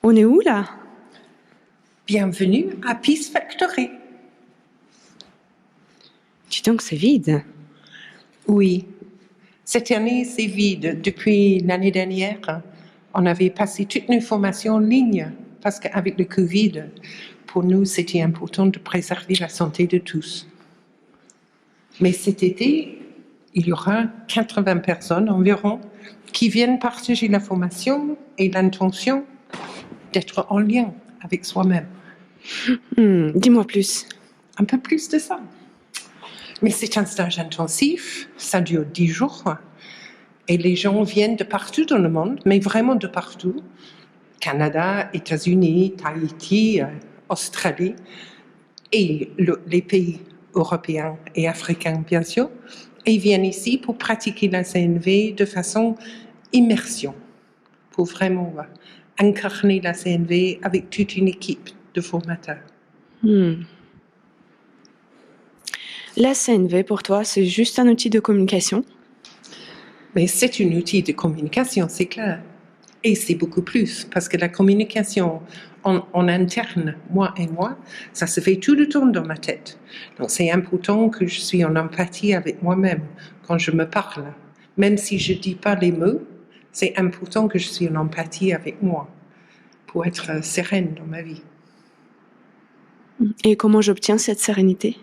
On est où là? Bienvenue à Peace Factory. Dis donc, c'est vide. Oui, cette année c'est vide. Depuis l'année dernière, on avait passé toutes nos formations en ligne parce qu'avec le Covid, pour nous c'était important de préserver la santé de tous. Mais cet été, il y aura 80 personnes environ qui viennent partager la formation et l'intention d'être en lien avec soi-même. Dis-moi plus. Un peu plus de ça. Mais c'est un stage intensif, ça dure 10 jours. Et les gens viennent de partout dans le monde, mais vraiment de partout. Canada, États-Unis, Tahiti, Australie et les pays européens et africains, bien sûr. Et ils viennent ici pour pratiquer la CNV de façon immersion, pour vraiment incarner la CNV avec toute une équipe de formateurs. La CNV, pour toi, c'est juste un outil de communication? Mais c'est un outil de communication, c'est clair. Et c'est beaucoup plus, parce que la communication en interne, moi et moi, ça se fait tout le temps dans ma tête. Donc c'est important que je suis en empathie avec moi-même quand je me parle. Même si je ne dis pas les mots, c'est important que je suis en empathie avec moi pour être sereine dans ma vie. Et comment j'obtiens cette sérénité?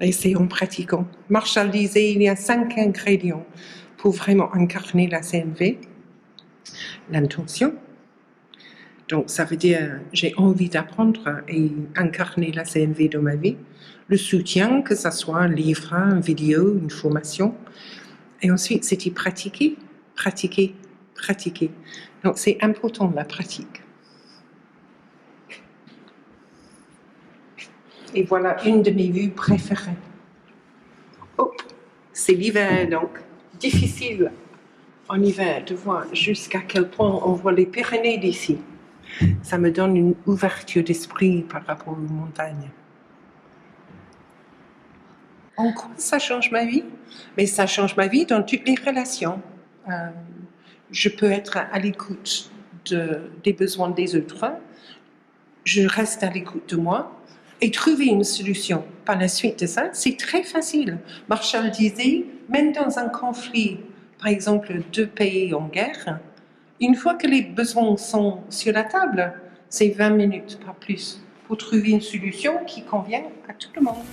Et c'est en pratiquant. Marshall disait, il y a 5 ingrédients pour vraiment incarner la CNV. L'intention. Donc, ça veut dire j'ai envie d'apprendre et incarner la CNV dans ma vie. Le soutien, que ce soit un livre, une vidéo, une formation. Et ensuite, c'est y pratiquer, pratiquer, pratiquer. Donc, c'est important, la pratique. Et voilà une de mes vues préférées. Oh, c'est l'hiver, donc difficile en hiver de voir jusqu'à quel point on voit les Pyrénées d'ici. Ça me donne une ouverture d'esprit par rapport aux montagnes. En quoi ça change ma vie? Mais ça change ma vie dans toutes les relations. Je peux être à l'écoute des besoins des autres. Je reste à l'écoute de moi et trouver une solution. Par la suite de ça, c'est très facile. Marshall disait, même dans un conflit, par exemple 2 pays en guerre, une fois que les besoins sont sur la table, c'est 20 minutes, pas plus, pour trouver une solution qui convient à tout le monde.